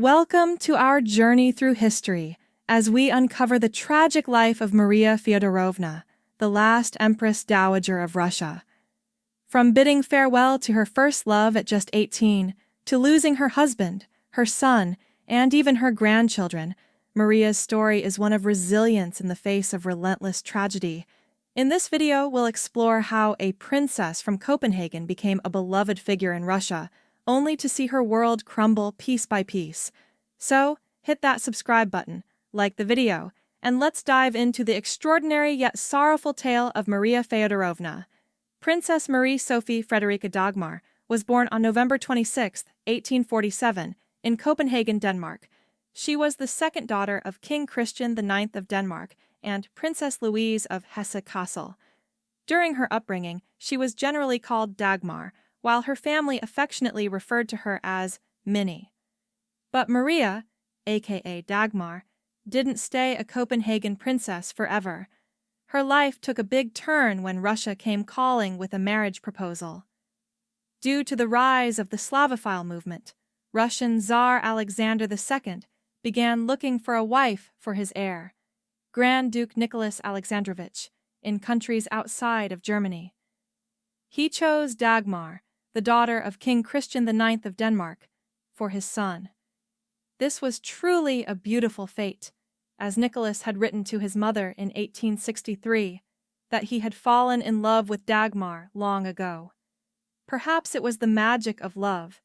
Welcome to our journey through history as we uncover the tragic life of Maria Feodorovna, the last Empress Dowager of Russia. From bidding farewell to her first love at just 18, to losing her husband, her son, and even her grandchildren, Maria's story is one of resilience in the face of relentless tragedy. In this video, we'll explore how a princess from Copenhagen became a beloved figure in Russia, only to see her world crumble piece by piece. So, hit that subscribe button, like the video, and let's dive into the extraordinary yet sorrowful tale of Maria Feodorovna. Princess Marie Sophie Frederica Dagmar was born on November 26, 1847, in Copenhagen, Denmark. She was the second daughter of King Christian IX of Denmark and Princess Louise of Hesse-Kassel. During her upbringing, she was generally called Dagmar, while her family affectionately referred to her as Minnie. But Maria, aka Dagmar, didn't stay a Copenhagen princess forever. Her life took a big turn when Russia came calling with a marriage proposal. Due to the rise of the Slavophile movement, Russian Tsar Alexander II began looking for a wife for his heir, Grand Duke Nicholas Alexandrovich, in countries outside of Germany. He chose Dagmar, the daughter of King Christian IX of Denmark, for his son. This was truly a beautiful fate, as Nicholas had written to his mother in 1863 that he had fallen in love with Dagmar long ago. Perhaps it was the magic of love,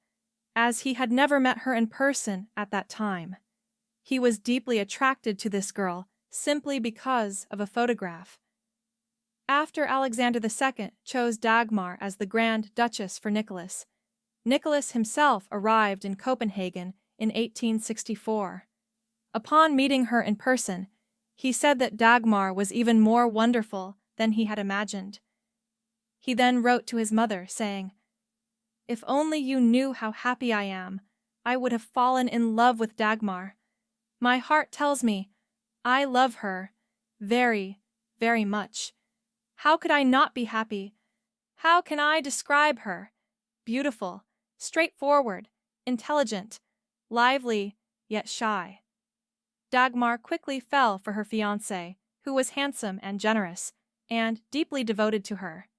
as he had never met her in person at that time. He was deeply attracted to this girl simply because of a photograph. After Alexander II chose Dagmar as the Grand Duchess for Nicholas, Nicholas himself arrived in Copenhagen in 1864. Upon meeting her in person, he said that Dagmar was even more wonderful than he had imagined. He then wrote to his mother, saying, "If only you knew how happy I am, I would have fallen in love with Dagmar. My heart tells me I love her very, very much. How could I not be happy? How can I describe her? Beautiful, straightforward, intelligent, lively, yet shy." Dagmar quickly fell for her fiancé, who was handsome and generous, and deeply devoted to her.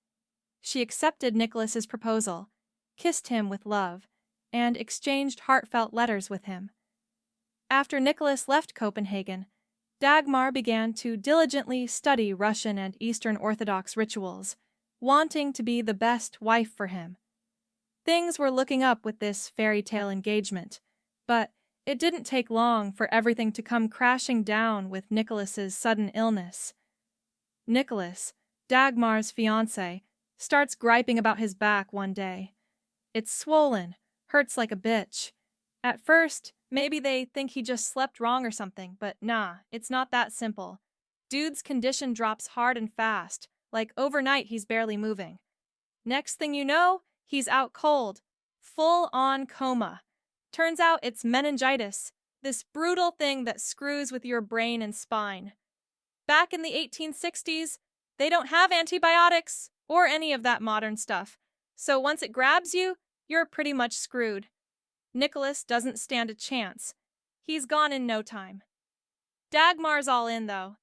She accepted Nicholas's proposal, kissed him with love, and exchanged heartfelt letters with him. After Nicholas left Copenhagen, Dagmar began to diligently study Russian and Eastern Orthodox rituals, wanting to be the best wife for him. Things were looking up with this fairy tale engagement, but it didn't take long for everything to come crashing down with Nicholas's sudden illness. Nicholas, Dagmar's fiancé, starts griping about his back one day. It's swollen, hurts like a bitch. At first, maybe they think he just slept wrong or something, but nah, it's not that simple. Dude's condition drops hard and fast, like overnight he's barely moving. Next thing you know, he's out cold, full-on coma. Turns out it's meningitis, this brutal thing that screws with your brain and spine. Back in the 1860s, they don't have antibiotics or any of that modern stuff, so once it grabs you, you're pretty much screwed. Nicholas doesn't stand a chance. He's gone in no time. Dagmar's all in, though.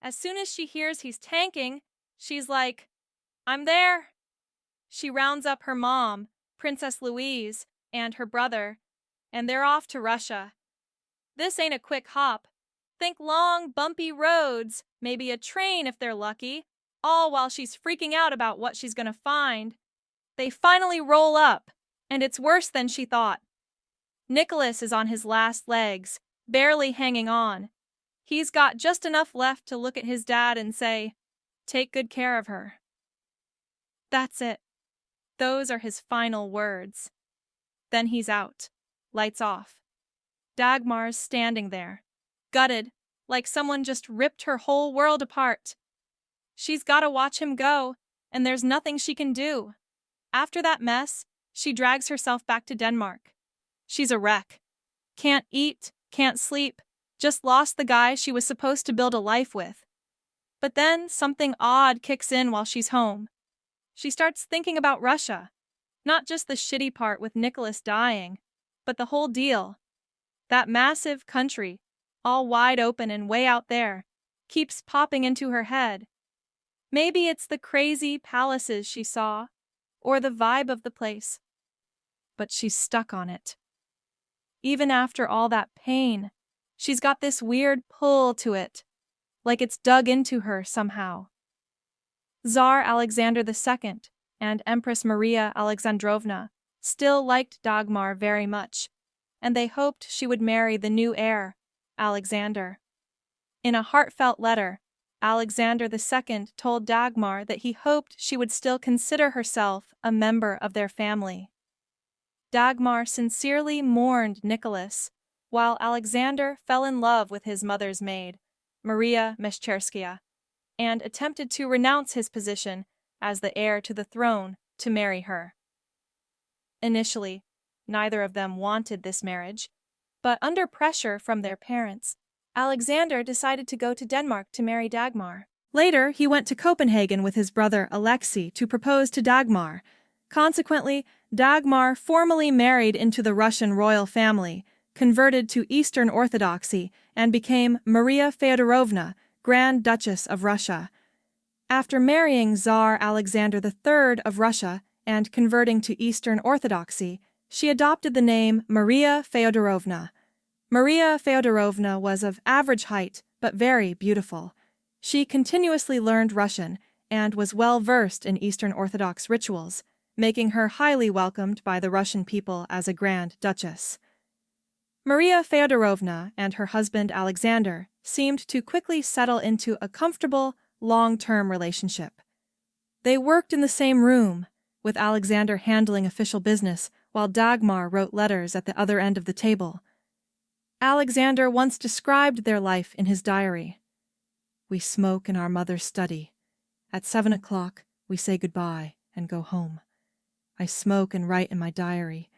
As soon as she hears he's tanking, she's like, "I'm there." She rounds up her mom, Princess Louise, and her brother, and they're off to Russia. This ain't a quick hop. Think long, bumpy roads, maybe a train if they're lucky, all while she's freaking out about what she's gonna find. They finally roll up, and it's worse than she thought. Nicholas is on his last legs, barely hanging on. He's got just enough left to look at his dad and say, "Take good care of her." That's it. Those are his final words. Then he's out. Lights off. Dagmar's standing there, gutted, like someone just ripped her whole world apart. She's gotta watch him go, and there's nothing she can do. After that mess, she drags herself back to Denmark. She's a wreck. Can't eat, can't sleep, just lost the guy she was supposed to build a life with. But then something odd kicks in while she's home. She starts thinking about Russia, not just the shitty part with Nicholas dying, but the whole deal. That massive country, all wide open and way out there, keeps popping into her head. Maybe it's the crazy palaces she saw, or the vibe of the place. But she's stuck on it. Even after all that pain, she's got this weird pull to it, like it's dug into her somehow. Tsar Alexander II and Empress Maria Alexandrovna still liked Dagmar very much, and they hoped she would marry the new heir, Alexander. In a heartfelt letter, Alexander II told Dagmar that he hoped she would still consider herself a member of their family. Dagmar sincerely mourned Nicholas, while Alexander fell in love with his mother's maid, Maria Meshcherskaya, and attempted to renounce his position as the heir to the throne to marry her. Initially, neither of them wanted this marriage, but under pressure from their parents, Alexander decided to go to Denmark to marry Dagmar. Later, he went to Copenhagen with his brother Alexei to propose to Dagmar. Consequently, Dagmar formally married into the Russian royal family, converted to Eastern Orthodoxy, and became Maria Feodorovna, Grand Duchess of Russia. After marrying Tsar Alexander III of Russia and converting to Eastern Orthodoxy, she adopted the name Maria Feodorovna. Maria Feodorovna was of average height, but very beautiful. She continuously learned Russian and was well versed in Eastern Orthodox rituals, making her highly welcomed by the Russian people as a Grand Duchess. Maria Feodorovna and her husband Alexander seemed to quickly settle into a comfortable, long-term relationship. They worked in the same room, with Alexander handling official business while Dagmar wrote letters at the other end of the table. Alexander once described their life in his diary. "We smoke in our mother's study. At 7 o'clock, we say goodbye and go home. I smoke and write in my diary.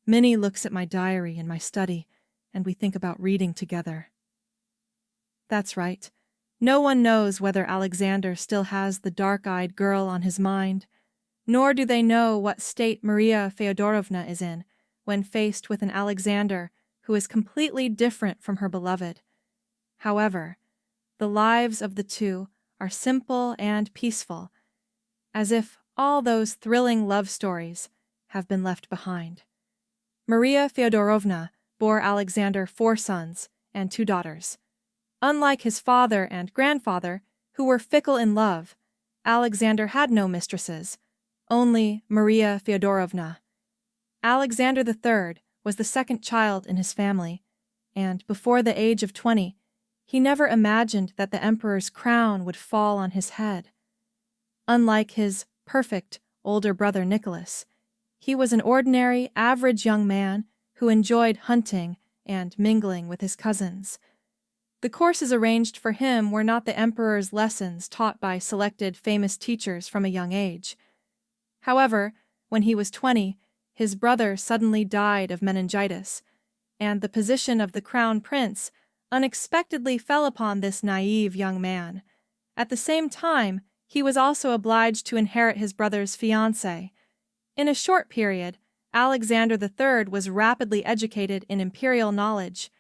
Minnie looks at my diary in my study, and we think about reading together." That's right. No one knows whether Alexander still has the dark-eyed girl on his mind, nor do they know what state Maria Feodorovna is in when faced with an Alexander who is completely different from her beloved. However, the lives of the two are simple and peaceful, as if all those thrilling love stories have been left behind. Maria Feodorovna bore Alexander 4 sons and 2 daughters. Unlike his father and grandfather, who were fickle in love, Alexander had no mistresses, only Maria Feodorovna. Alexander III was the second child in his family, and before the age of 20, he never imagined that the emperor's crown would fall on his head. Unlike his perfect older brother Nicholas, he was an ordinary, average young man who enjoyed hunting and mingling with his cousins. The courses arranged for him were not the emperor's lessons taught by selected famous teachers from a young age. However, when he was 20, his brother suddenly died of meningitis, and the position of the crown prince unexpectedly fell upon this naive young man. At the same time, he was also obliged to inherit his brother's fiancée. In a short period, Alexander III was rapidly educated in imperial knowledge.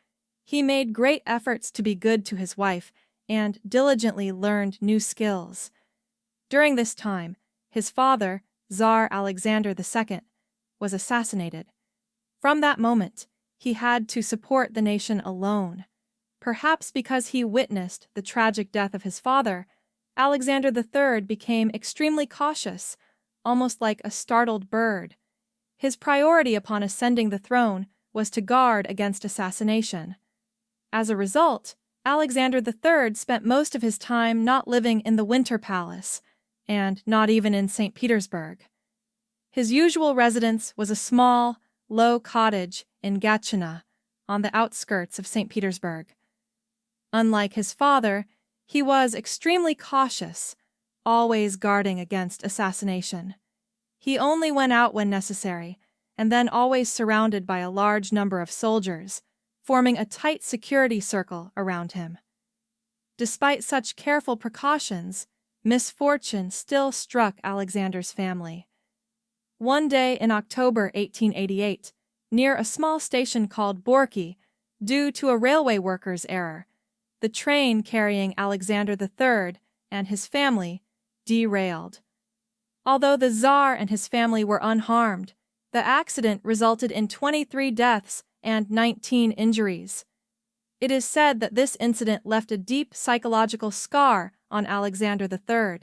He made great efforts to be good to his wife and diligently learned new skills. During this time, his father, Tsar Alexander II, was assassinated. From that moment, he had to support the nation alone. Perhaps because he witnessed the tragic death of his father, Alexander III became extremely cautious, almost like a startled bird. His priority upon ascending the throne was to guard against assassination. As a result, Alexander III spent most of his time not living in the Winter Palace, and not even in St. Petersburg. His usual residence was a small, low cottage in Gatchina, on the outskirts of St. Petersburg. Unlike his father, he was extremely cautious, always guarding against assassination. He only went out when necessary, and then always surrounded by a large number of soldiers, forming a tight security circle around him. Despite such careful precautions, misfortune still struck Alexander's family. One day in October 1888, near a small station called Borki, due to a railway worker's error. The train carrying Alexander III and his family derailed. Although the Tsar and his family were unharmed, the accident resulted in 23 deaths and 19 injuries. It is said that this incident left a deep psychological scar on Alexander III.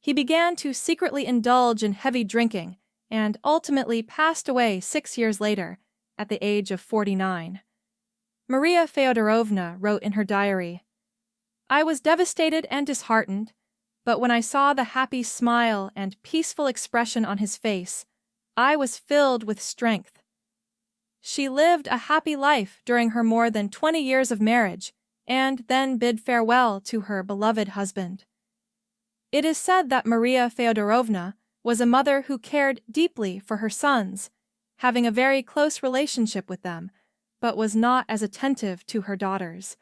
He began to secretly indulge in heavy drinking and ultimately passed away 6 years later, at the age of 49. Maria Feodorovna wrote in her diary, "I was devastated and disheartened, but when I saw the happy smile and peaceful expression on his face, I was filled with strength." She lived a happy life during her more than 20 years of marriage and then bid farewell to her beloved husband. It is said that Maria Feodorovna was a mother who cared deeply for her sons, having a very close relationship with them, but was not as attentive to her daughters.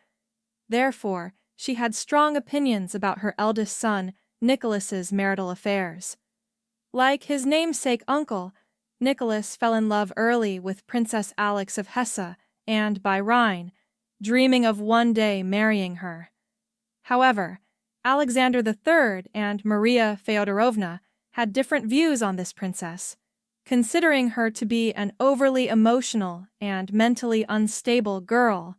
Therefore, she had strong opinions about her eldest son, Nicholas's marital affairs. Like his namesake uncle, Nicholas fell in love early with Princess Alex of Hesse and by Rhine, dreaming of one day marrying her. However, Alexander III and Maria Feodorovna had different views on this princess, considering her to be an overly emotional and mentally unstable girl.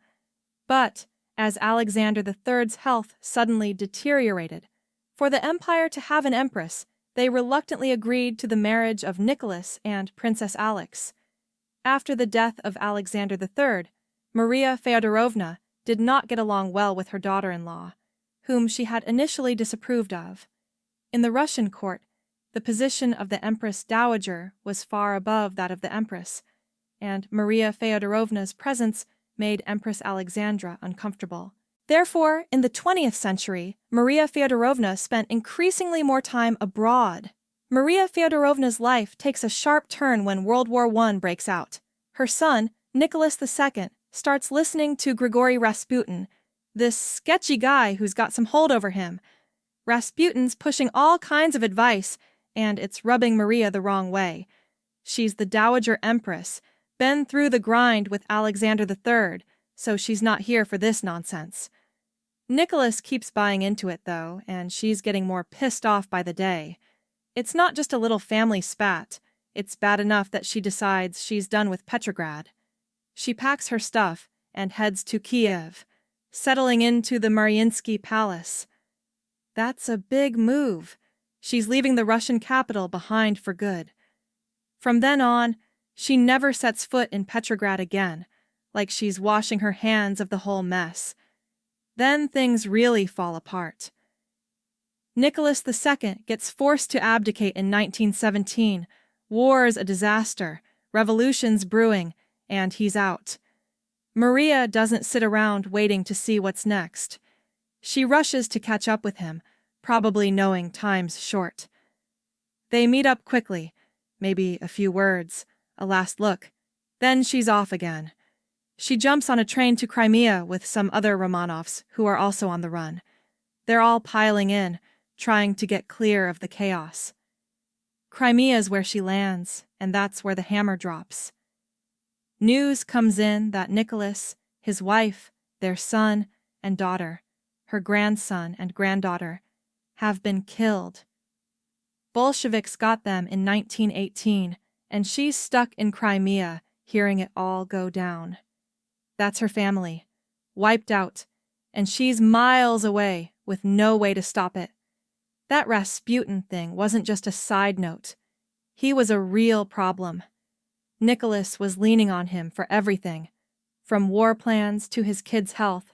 But as Alexander III's health suddenly deteriorated, for the empire to have an empress, they reluctantly agreed to the marriage of Nicholas and Princess Alex. After the death of Alexander III, Maria Feodorovna did not get along well with her daughter-in-law, whom she had initially disapproved of. In the Russian court, the position of the Empress Dowager was far above that of the Empress, and Maria Feodorovna's presence made Empress Alexandra uncomfortable. Therefore, in the 20th century, Maria Feodorovna spent increasingly more time abroad. Maria Feodorovna's life takes a sharp turn when World War I breaks out. Her son, Nicholas II, starts listening to Grigory Rasputin, this sketchy guy who's got some hold over him. Rasputin's pushing all kinds of advice, and it's rubbing Maria the wrong way. She's the Dowager Empress, been through the grind with Alexander III, so she's not here for this nonsense. Nicholas keeps buying into it, though, and she's getting more pissed off by the day. It's not just a little family spat. It's bad enough that she decides she's done with Petrograd. She packs her stuff and heads to Kiev, settling into the Mariinsky Palace. That's a big move. She's leaving the Russian capital behind for good. From then on, she never sets foot in Petrograd again, like she's washing her hands of the whole mess. Then things really fall apart. Nicholas II gets forced to abdicate in 1917. War's a disaster, revolution's brewing, and he's out. Maria doesn't sit around waiting to see what's next. She rushes to catch up with him, probably knowing time's short. They meet up quickly, maybe a few words, a last look. Then she's off again. She jumps on a train to Crimea with some other Romanovs who are also on the run. They're all piling in, trying to get clear of the chaos. Crimea's where she lands, and that's where the hammer drops. News comes in that Nicholas, his wife, their son and daughter, her grandson and granddaughter, have been killed. Bolsheviks got them in 1918, and she's stuck in Crimea, hearing it all go down. That's her family, wiped out, and she's miles away with no way to stop it. That Rasputin thing wasn't just a side note. He was a real problem. Nicholas was leaning on him for everything, from war plans to his kids' health,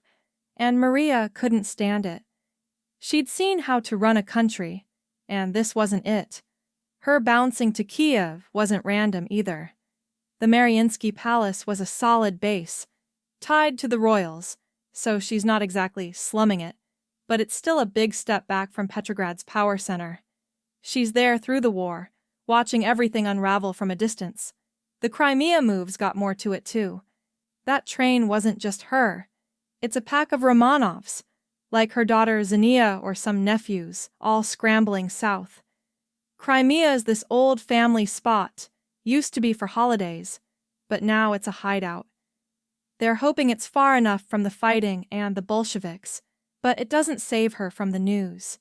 and Maria couldn't stand it. She'd seen how to run a country, and this wasn't it. Her bouncing to Kiev wasn't random either. The Mariinsky Palace was a solid base, tied to the royals, so she's not exactly slumming it, but it's still a big step back from Petrograd's power center. She's there through the war, watching everything unravel from a distance. The Crimea moves got more to it too. That train wasn't just her. It's a pack of Romanovs, like her daughter Xenia or some nephews, all scrambling south. Crimea is this old family spot, used to be for holidays, but now it's a hideout. They're hoping it's far enough from the fighting and the Bolsheviks, but it doesn't save her from the news.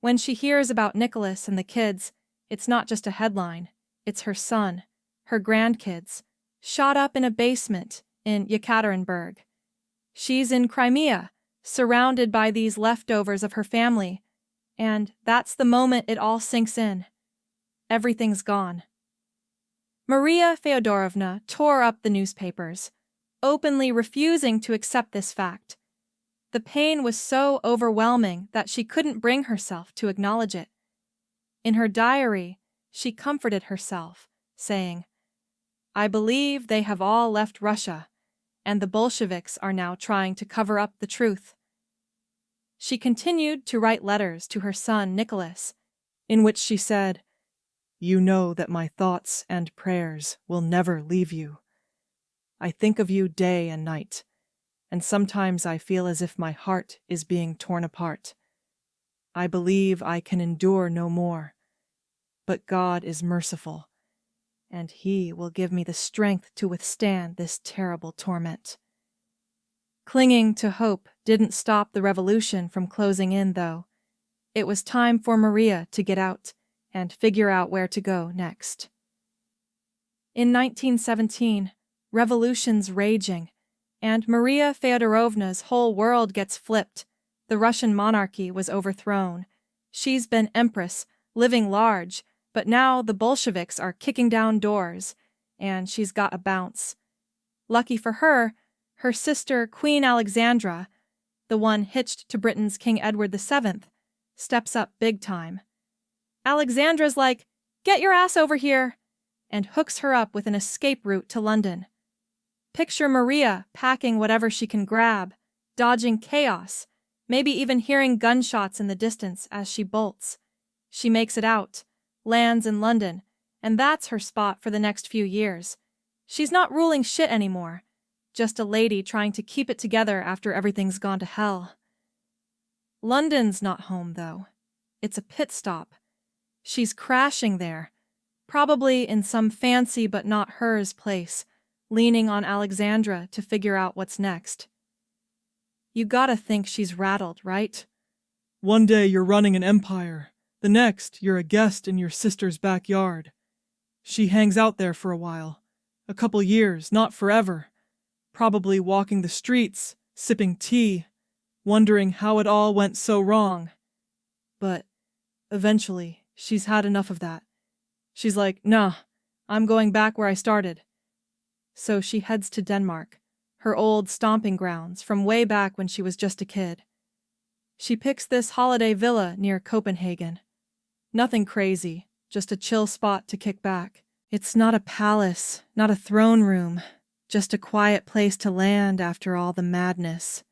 When she hears about Nicholas and the kids, it's not just a headline. It's her son, her grandkids, shot up in a basement in Yekaterinburg. She's in Crimea, surrounded by these leftovers of her family, and that's the moment it all sinks in. Everything's gone. Maria Feodorovna tore up the newspapers, openly refusing to accept this fact. The pain was so overwhelming that she couldn't bring herself to acknowledge it. In her diary, she comforted herself, saying, "I believe they have all left Russia, and the Bolsheviks are now trying to cover up the truth." She continued to write letters to her son Nicholas, in which she said, "You know that my thoughts and prayers will never leave you. I think of you day and night, and sometimes I feel as if my heart is being torn apart. I believe I can endure no more, but God is merciful, and He will give me the strength to withstand this terrible torment." Clinging to hope didn't stop the revolution from closing in, though. It was time for Maria to get out and figure out where to go next. In 1917, revolution's raging, and Maria Feodorovna's whole world gets flipped. The Russian monarchy was overthrown. She's been empress, living large, but now the Bolsheviks are kicking down doors, and she's got a bounce. Lucky for her, her sister Queen Alexandra, the one hitched to Britain's King Edward VII, steps up big time. Alexandra's like, "Get your ass over here," and hooks her up with an escape route to London. Picture Maria packing whatever she can grab, dodging chaos, maybe even hearing gunshots in the distance as she bolts. She makes it out, lands in London, and that's her spot for the next few years. She's not ruling shit anymore, just a lady trying to keep it together after everything's gone to hell. London's not home, though. It's a pit stop. She's crashing there, probably in some fancy but not hers place, leaning on Alexandra to figure out what's next. You gotta think she's rattled, right? One day you're running an empire, the next you're a guest in your sister's backyard. She hangs out there for a while, a couple years, not forever, probably walking the streets, sipping tea, wondering how it all went so wrong. But eventually, she's had enough of that. She's like, "Nah, I'm going back where I started." So she heads to Denmark, her old stomping grounds from way back when she was just a kid. She picks this holiday villa near Copenhagen. Nothing crazy, just a chill spot to kick back. It's not a palace, not a throne room, just a quiet place to land after all the madness.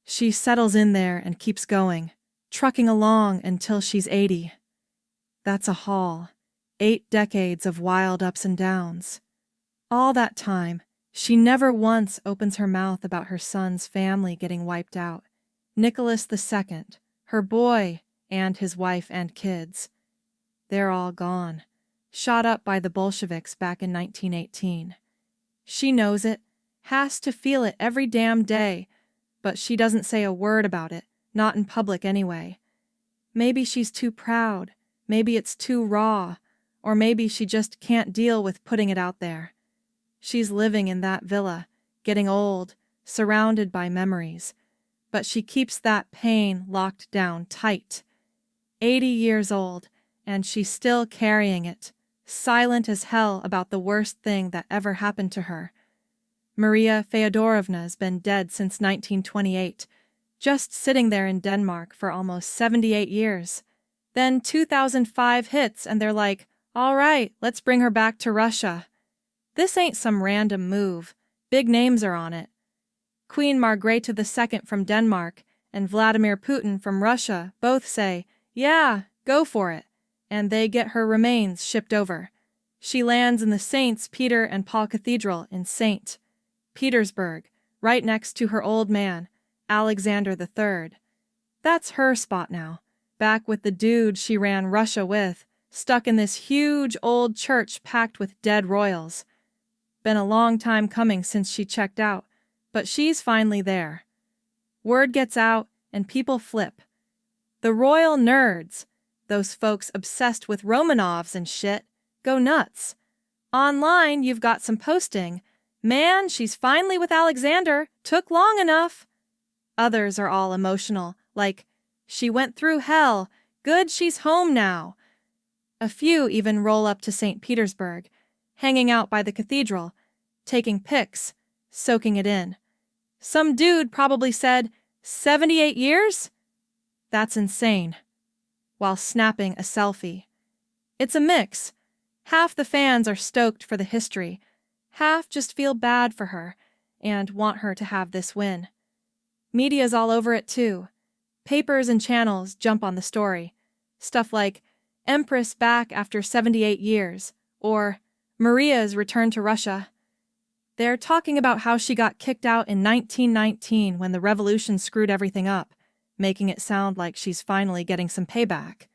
She settles in there and keeps going, trucking along until she's 80. That's a haul, 8 decades of wild ups and downs. All that time, she never once opens her mouth about her son's family getting wiped out. Nicholas II, her boy, and his wife and kids. They're all gone, shot up by the Bolsheviks back in 1918. She knows it, has to feel it every damn day, but she doesn't say a word about it, not in public anyway. Maybe she's too proud, maybe it's too raw, or maybe she just can't deal with putting it out there. She's living in that villa, getting old, surrounded by memories, but she keeps that pain locked down tight. 80 years old, and she's still carrying it, silent as hell about the worst thing that ever happened to her. Maria Feodorovna's been dead since 1928, just sitting there in Denmark for almost 78 years. Then 2005 hits and they're like, "All right, let's bring her back to Russia." This ain't some random move. Big names are on it. Queen Margrethe II from Denmark and Vladimir Putin from Russia both say, "Yeah, go for it," and they get her remains shipped over. She lands in the Saints Peter and Paul Cathedral in St. Petersburg, right next to her old man, Alexander III. That's her spot now, back with the dude she ran Russia with, stuck in this huge old church packed with dead royals. Been a long time coming since she checked out, But she's finally there. Word gets out, and people flip. The royal nerds, those folks obsessed with Romanovs and shit, go nuts. Online, you've got some posting. Man, she's finally with Alexander. Took long enough. Others are all emotional, like, she went through hell. Good she's home now. A few even roll up to St. Petersburg, hanging out by the cathedral, taking pics, soaking it in. Some dude probably said, 78 years? That's insane. While snapping a selfie. It's a mix. Half the fans are stoked for the history. Half just feel bad for her and want her to have this win. Media's all over it too. Papers and channels jump on the story. Stuff like, Empress back after 78 years, or Maria's return to Russia. They're talking about how she got kicked out in 1919 when the revolution screwed everything up, making it sound like she's finally getting some payback.